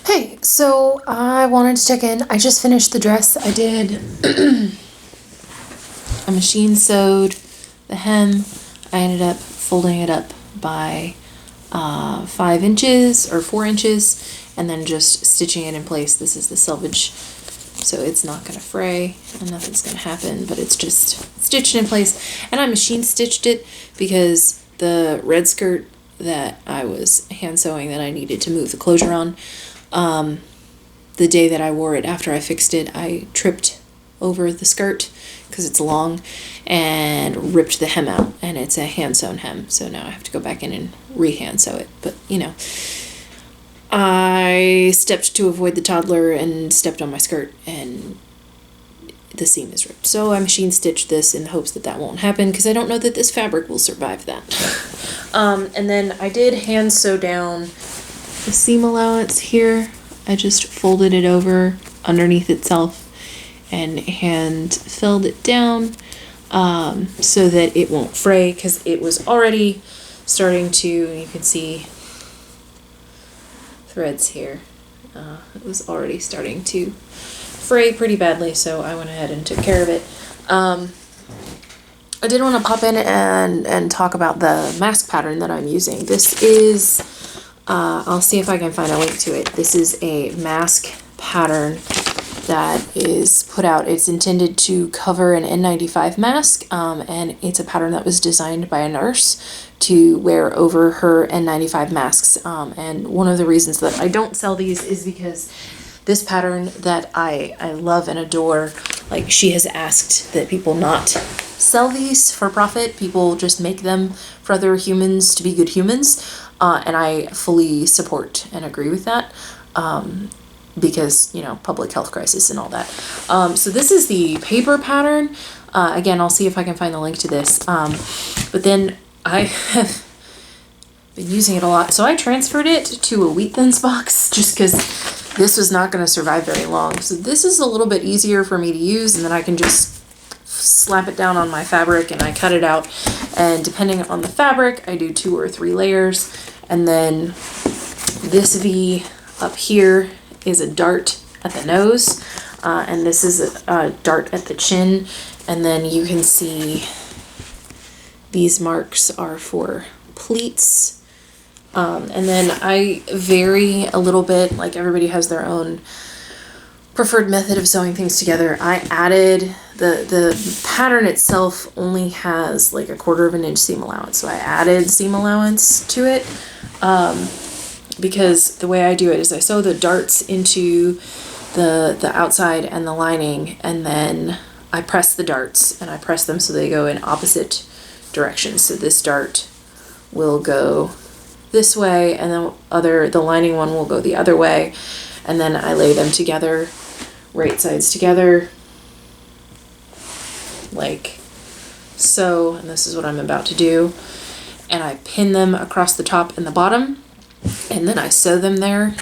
Hey, so I wanted to check in. I just finished the dress. I did a machine sewed the hem. I ended up folding it up by 5 inches or 4 inches and then just stitching it in place. This is the selvage, so it's not going to fray and nothing's going to happen, but it's just stitched in place. And I machine stitched it because the red skirt that I was hand sewing that I needed to move the closure on, the day that I wore it after I fixed it, I tripped over the skirt because it's long and ripped the hem out, and it's a hand sewn hem, so now I have to go back in and re-hand sew it. But I stepped to avoid the toddler and stepped on my skirt and the seam is ripped. So I machine stitched this in the hopes that that won't happen because I don't know that this fabric will survive that. And then I did hand sew down the seam allowance here. I just folded it over underneath itself and hand filled it down so that it won't fray, because it was already starting to, you can see threads here, it was already starting to fray pretty badly, so I went ahead and took care of it. I did want to pop in and talk about the mask pattern that I'm using. This is, I'll see if I can find a link to it. This is a mask pattern that is put out. It's intended to cover an N95 mask, and it's a pattern that was designed by a nurse to wear over her N95 masks. And one of the reasons that I don't sell these is because this pattern that I love and adore, like, she has asked that people not sell these for profit. People just make them for other humans to be good humans. And I fully support and agree with that. Because, public health crisis and all that. So this is the paper pattern. Again, I'll see if I can find the link to this. But then I have been using it a lot. So I transferred it to a wheat thins box just because this was not going to survive very long. So this is a little bit easier for me to use, and then I can just slap it down on my fabric and I cut it out. And depending on the fabric, I do 2 or 3 layers. And then this V up here is a dart at the nose, and this is a dart at the chin, and then you can see these marks are for pleats. And then I vary a little bit, like everybody has their own preferred method of sewing things together. I added, the pattern itself only has like a 1/4 of an inch seam allowance, so I added seam allowance to it. Because the way I do it is I sew the darts into the outside and the lining, and then I press the darts, and I press them so they go in opposite directions. So this dart will go this way, and the lining one will go the other way, and then I lay them together, right sides together, like so, and this is what I'm about to do. And I pin them across the top and the bottom, and then I sew them there,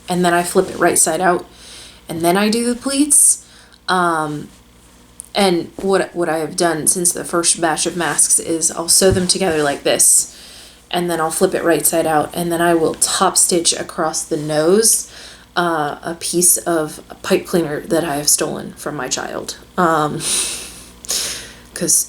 and then I flip it right side out, and then I do the pleats. And what I have done since the first batch of masks is I'll sew them together like this, and then I'll flip it right side out, and then I will top stitch across the nose a piece of pipe cleaner that I have stolen from my child. Because,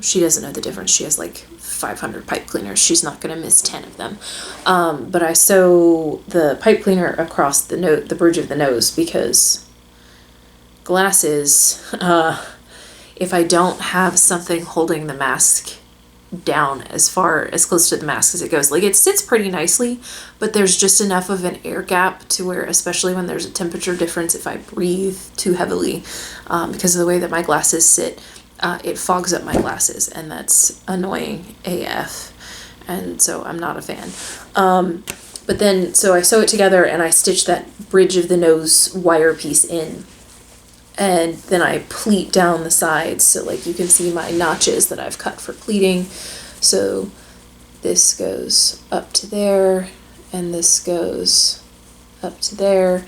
she doesn't know the difference. She has like 500 pipe cleaners. She's not going to miss 10 of them. But I sew the pipe cleaner across the bridge of the nose, because glasses, if I don't have something holding the mask down as close to the mask as it goes, like, it sits pretty nicely, but there's just enough of an air gap to where, especially when there's a temperature difference, if I breathe too heavily, because of the way that my glasses sit, it fogs up my glasses, and that's annoying AF, and so I'm not a fan. But then, so I sew it together, and I stitch that bridge of the nose wire piece in, and then I pleat down the sides, so like you can see my notches that I've cut for pleating. So this goes up to there, and this goes up to there,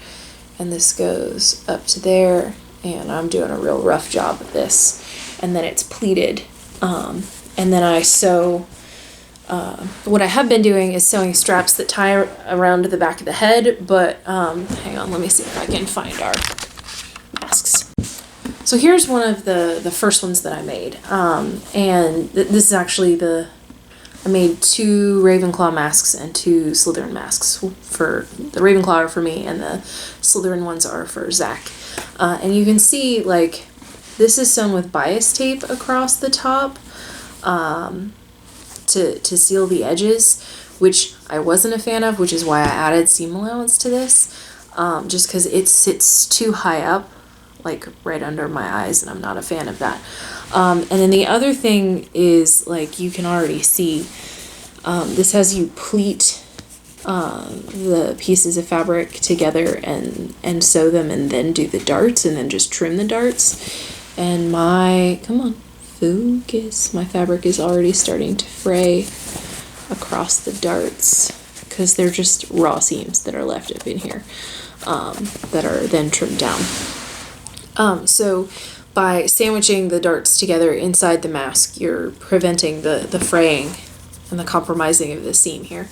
and this goes up to there, and I'm doing a real rough job of this. And then it's pleated, and then I sew what I have been doing is sewing straps that tie around the back of the head, but hang on, let me see if I can find our masks. So here's one of the first ones that I made, and this is actually I made 2 Ravenclaw masks and 2 Slytherin masks. For the Ravenclaw are for me, and the Slytherin ones are for Zach. And you can see, like, this is sewn with bias tape across the top to seal the edges, which I wasn't a fan of, which is why I added seam allowance to this, just because it sits too high up, like right under my eyes, and I'm not a fan of that. And then the other thing is, like, you can already see, this has you pleat the pieces of fabric together and sew them, and then do the darts, and then just trim the darts. And come on, focus. My fabric is already starting to fray across the darts because they're just raw seams that are left up in here that are then trimmed down. So by sandwiching the darts together inside the mask, you're preventing the fraying and the compromising of the seam here.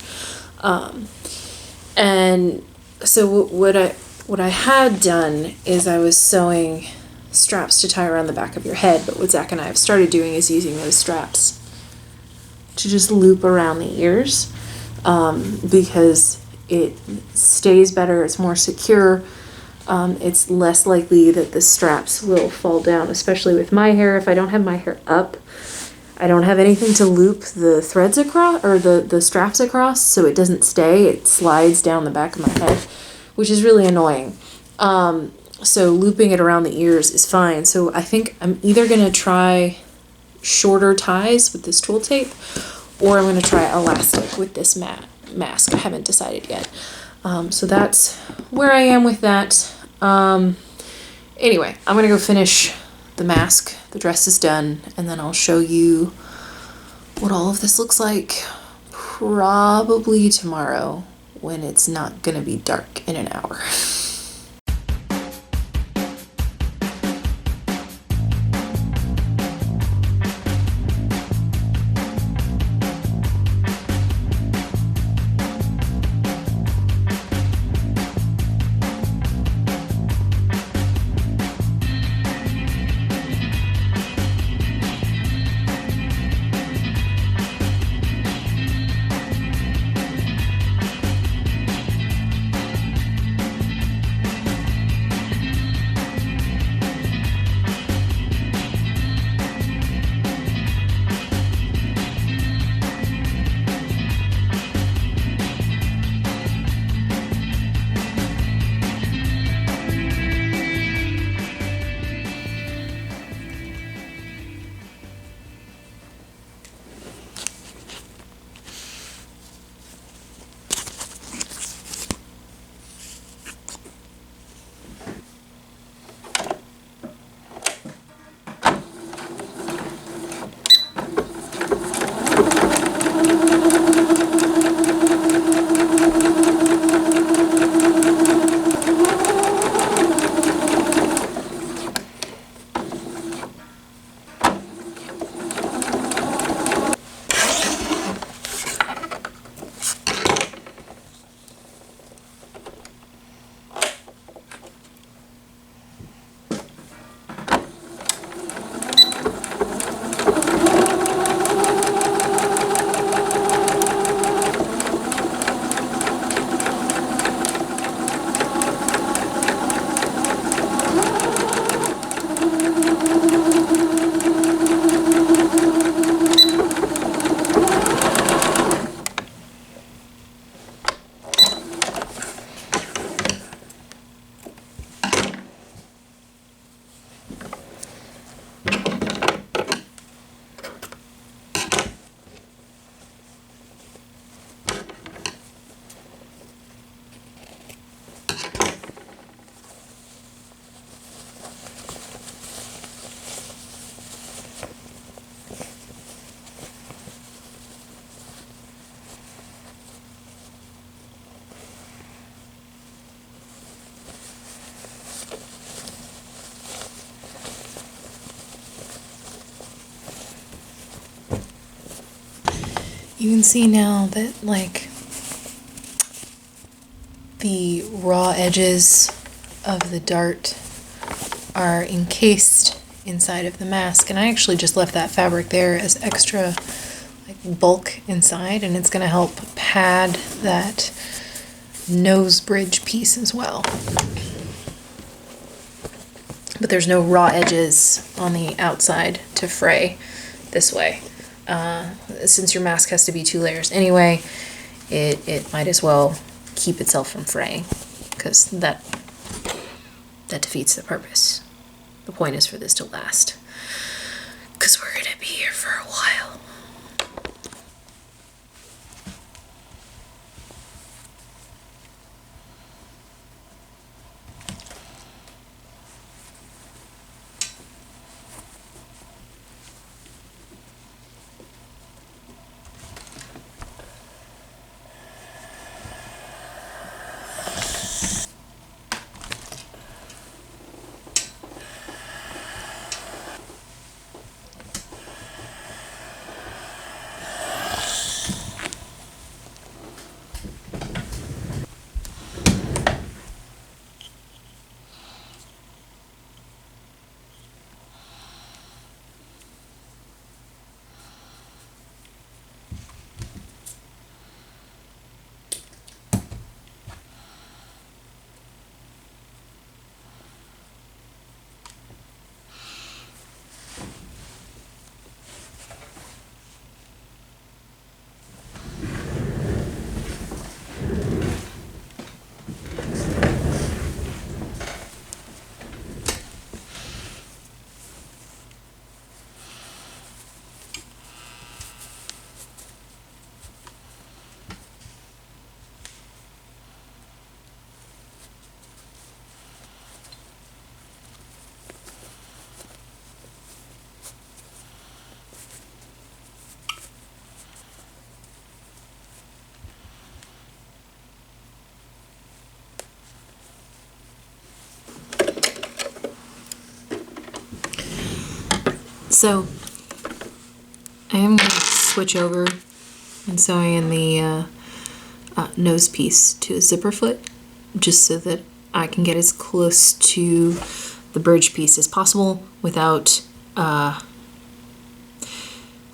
And so what I had done is I was sewing straps to tie around the back of your head, but what Zach and I have started doing is using those straps to just loop around the ears, because it stays better, it's more secure. It's less likely that the straps will fall down, especially with my hair. If I don't have my hair up, I don't have anything to loop the threads across, or the straps across, so it doesn't stay. It slides down the back of my head, which is really annoying. So looping it around the ears is fine. So I think I'm either going to try shorter ties with this tulle tape, or I'm going to try elastic with this mask. I haven't decided yet. So that's where I am with that. Anyway, I'm going to go finish the mask. The dress is done, and then I'll show you what all of this looks like probably tomorrow when it's not going to be dark in an hour. You can see now that like the raw edges of the dart are encased inside of the mask, and I actually just left that fabric there as extra like bulk inside, and it's going to help pad that nose bridge piece as well. But there's no raw edges on the outside to fray this way. Since your mask has to be 2 layers anyway, it might as well keep itself from fraying, because that defeats the purpose. The point is for this to last, because we're gonna be here for a while. So I am going to switch over and sewing in the nose piece to a zipper foot, just so that I can get as close to the bridge piece as possible without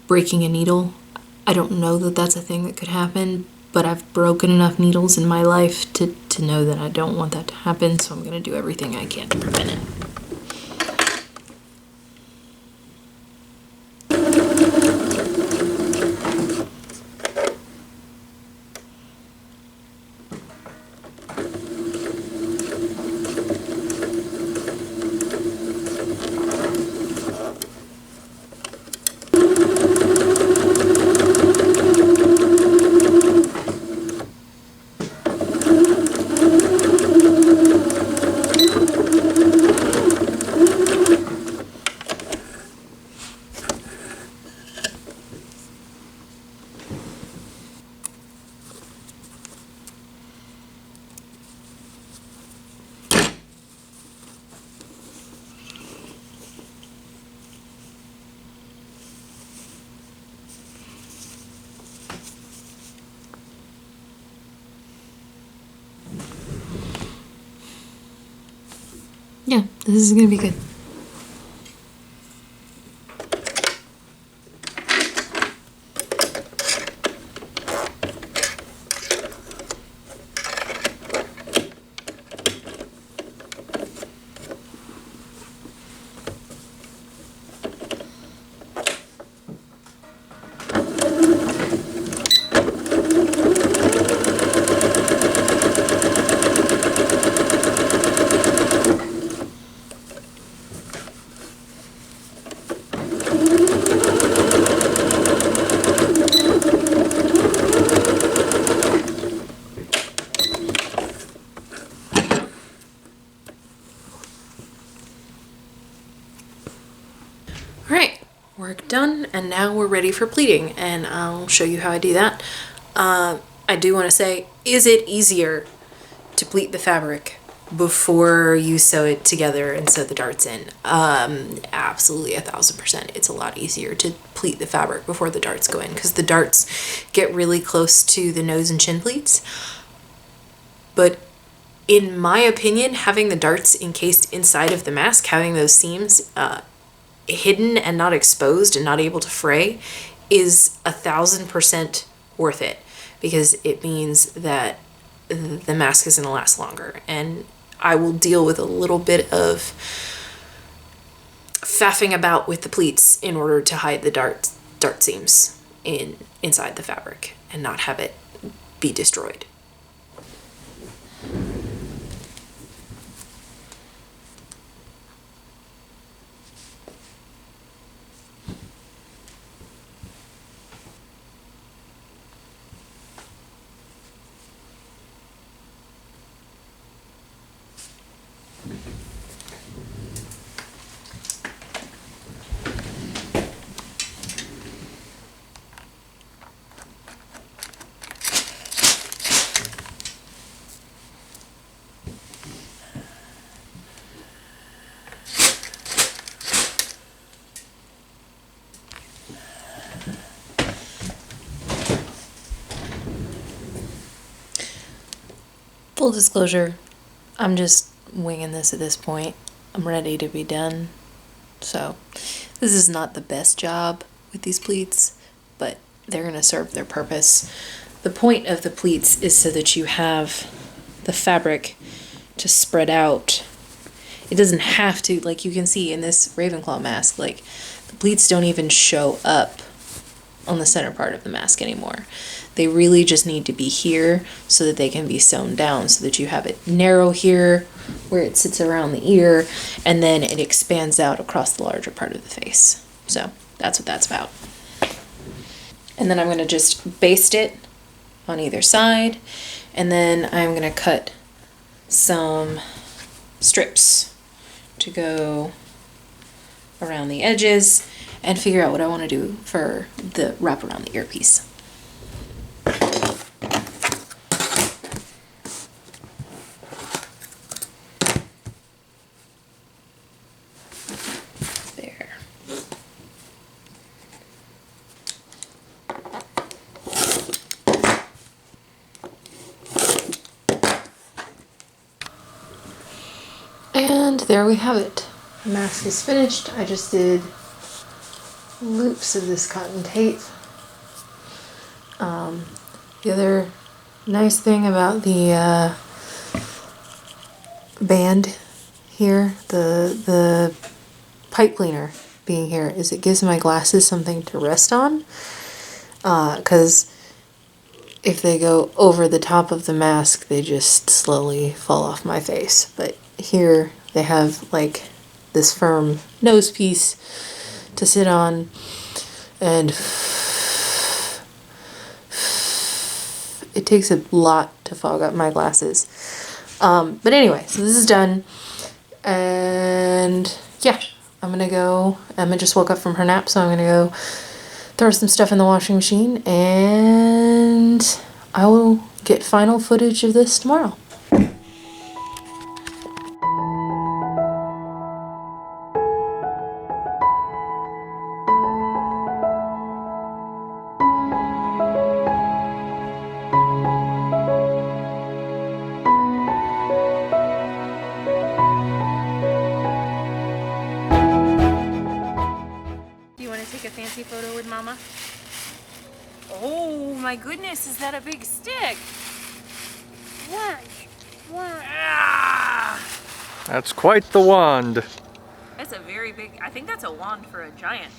breaking a needle. I don't know that that's a thing that could happen, but I've broken enough needles in my life to know that I don't want that to happen, so I'm going to do everything I can to prevent it. Yeah, this is gonna be good. Alright, work done, and now we're ready for pleating, and I'll show you how I do that. I do want to say, is it easier to pleat the fabric before you sew it together and sew the darts in. Absolutely 1000%. It's a lot easier to pleat the fabric before the darts go in because the darts get really close to the nose and chin pleats. But in my opinion, having the darts encased inside of the mask, having those seams hidden and not exposed and not able to fray is 1000% worth it, because it means that the mask is going to last longer, and I will deal with a little bit of faffing about with the pleats in order to hide the dart seams inside the fabric and not have it be destroyed. Full disclosure, I'm just winging this at this point. I'm ready to be done. So this is not the best job with these pleats, but they're going to serve their purpose. The point of the pleats is so that you have the fabric to spread out. It doesn't have to, like you can see in this Ravenclaw mask, like the pleats don't even show up on the center part of the mask anymore. They really just need to be here so that they can be sewn down, so that you have it narrow here where it sits around the ear, and then it expands out across the larger part of the face. So that's what that's about. And then I'm going to just baste it on either side, and then I'm going to cut some strips to go around the edges and figure out what I want to do for the wrap around the earpiece. There. And there we have it. The mask is finished. I just did loops of this cotton tape. The other nice thing about the band here, the pipe cleaner being here, is it gives my glasses something to rest on, because if they go over the top of the mask, they just slowly fall off my face. But here they have like this firm nose piece to sit on, and it takes a lot to fog up my glasses. But anyway, so this is done, and yeah, Emma just woke up from her nap, so I'm gonna go throw some stuff in the washing machine, and I will get final footage of this tomorrow. Take a fancy photo with Mama? Oh my goodness, is that a big stick? Wand. Ah! That's quite the wand. That's a very big, I think that's a wand for a giant.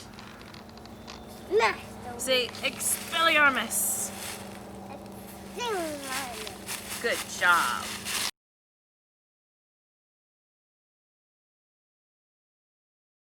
Nice. Say Expelliarmus. Good job.